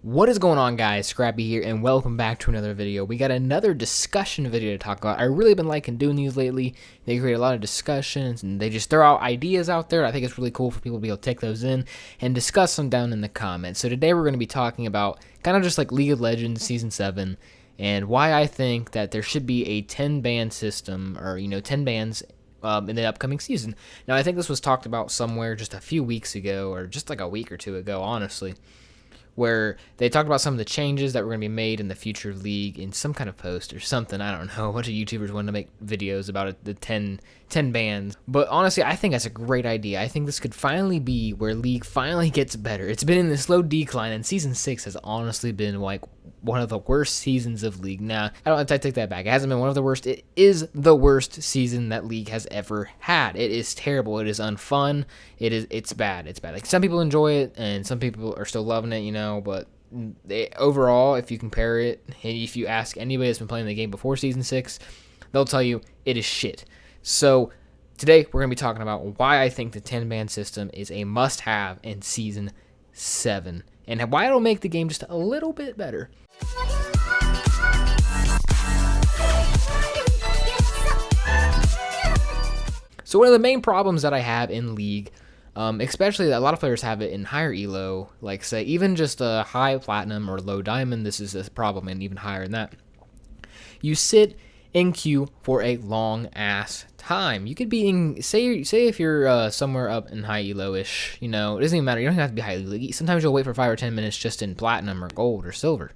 What is going on, guys? Scrappy here, and welcome back to another video. We got another discussion video to talk about. I've really been liking doing these lately. They create a lot of discussions, and they just throw out ideas out there. I think it's really cool for people to be able to take those in and discuss them down in the comments. So today we're going to be talking about kind of just like League of Legends Season 7, and why I think that there should be a 10-ban system, or 10 bans in the upcoming season. Now, I think this was talked about somewhere just a few weeks ago, or just like a week or two ago, honestly, where they talked about some of the changes that were going to be made in the future of League in some kind of post or something. I don't know. A bunch of YouTubers wanted to make videos about it, the 10 bans. But honestly, I think that's a great idea. I think this could finally be where League finally gets better. It's been in the slow decline, and Season 6 has honestly been like one of the worst seasons of League. Nah, I don't have to take that back. It hasn't been one of the worst. It is the worst season that League has ever had. It is terrible. It is unfun. It's bad. It's bad. Like, some people enjoy it, and some people are still loving it, but overall, if you compare it, and if you ask anybody that's been playing the game before Season 6, they'll tell you it is shit. So today we're going to be talking about why I think the 10-ban system is a must-have in Season 7, and why it'll make the game just a little bit better. So one of the main problems that I have in League, especially that a lot of players have it in higher elo, like say even just a high platinum or low diamond, this is a problem, and even higher than that. You sit in queue for a long ass time. You could be in, say if you're somewhere up in high elo-ish, it doesn't even matter. You don't have to be high elo. Sometimes you'll wait for 5 or 10 minutes just in platinum or gold or silver.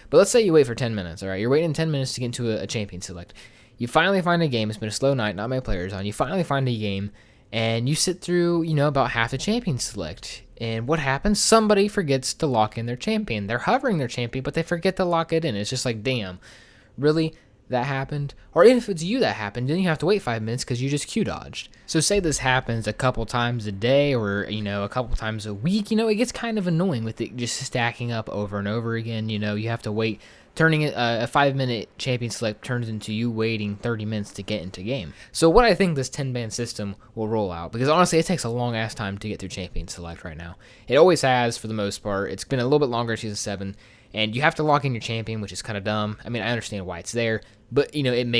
But let's say you wait for 10 minutes, all right? You're waiting 10 minutes to get into a champion select. You finally find a game. It's been a slow night, not many players on. You finally find a game, and you sit through, about half the champion select. And what happens? Somebody forgets to lock in their champion. They're hovering their champion, but they forget to lock it in. It's just like, damn, really? That happened? Or if it's you that happened, then you have to wait 5 minutes because you just Q dodged. So say this happens a couple times a day, or a couple times a week, it gets kind of annoying with it just stacking up over and over again. You have to wait. Turning it a 5-minute champion select turns into you waiting 30 minutes to get into game. So what I think this 10-ban system will roll out, because honestly it takes a long ass time to get through champion select right now. It always has, for the most part. It's been a little bit longer in Season 7, and you have to lock in your champion, which is kind of dumb. I mean, I understand why it's there, but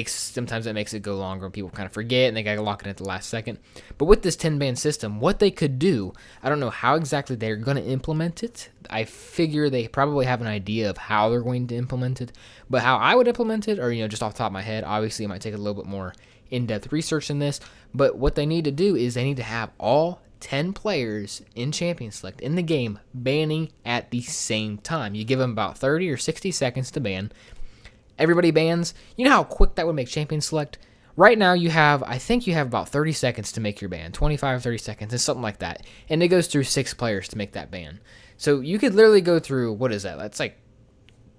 sometimes it makes it go longer, and people kind of forget, and they gotta lock it at the last second. But with this 10-ban system, what they could do, I don't know how exactly they're gonna implement it. I figure they probably have an idea of how they're going to implement it, but how I would implement it, or just off the top of my head, obviously it might take a little bit more in-depth research in this. But what they need to do is they need to have all 10 players in champion select in the game banning at the same time. You give them about 30 or 60 seconds to ban. Everybody bans. You know how quick that would make champion select? Right now I think you have about 30 seconds to make your ban. 25 or 30 seconds, it's something like that. And it goes through 6 players to make that ban. So you could literally go through, what is that? That's like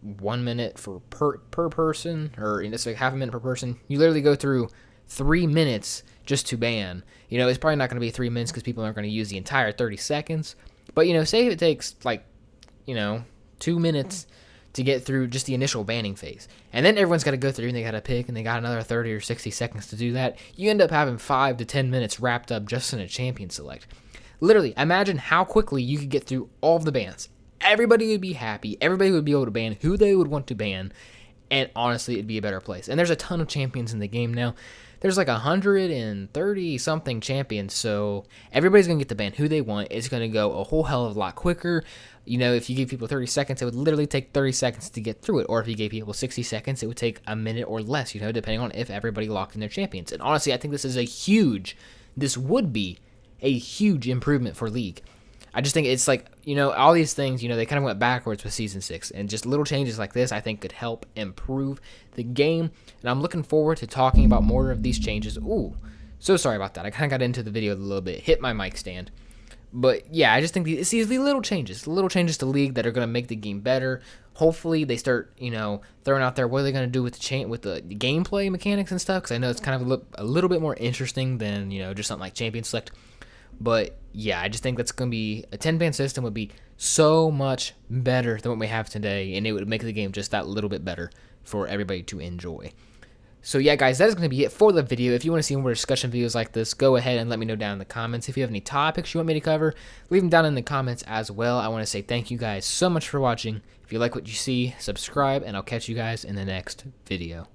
1 minute per person, or it's like half a minute per person. You literally go through 3 minutes just to ban. It's probably not going to be 3 minutes because people aren't going to use the entire 30 seconds. But, say if it takes like, 2 minutes to get through just the initial banning phase. And then everyone's got to go through and they got to pick, and they got another 30 or 60 seconds to do that. You end up having 5 to 10 minutes wrapped up just in a champion select. Literally, imagine how quickly you could get through all of the bans. Everybody would be happy. Everybody would be able to ban who they would want to ban. And honestly, it'd be a better place. And there's a ton of champions in the game now. There's like 130 something champions, so everybody's going to get to ban who they want. It's going to go a whole hell of a lot quicker. If you give people 30 seconds, it would literally take 30 seconds to get through it. Or if you gave people 60 seconds, it would take a minute or less, depending on if everybody locked in their champions. And honestly, I think this would be a huge improvement for League. I just think it's like, all these things, they kind of went backwards with Season 6. And just little changes like this, I think, could help improve the game. And I'm looking forward to talking about more of these changes. Ooh, so sorry about that. I kind of got into the video a little bit, hit my mic stand. But yeah, I just think these little changes to League that are going to make the game better. Hopefully they start, throwing out there what are they going to do with the gameplay mechanics and stuff. Because I know it's kind of a little bit more interesting than, just something like Champion Select. But yeah, I just think that's going to be a 10-ban system would be so much better than what we have today, and it would make the game just that little bit better for everybody to enjoy. So yeah, guys, that is going to be it for the video. If you want to see more discussion videos like this, go ahead and let me know down in the comments. If you have any topics you want me to cover, leave them down in the comments as well. I want to say thank you guys so much for watching. If you like what you see, subscribe, and I'll catch you guys in the next video.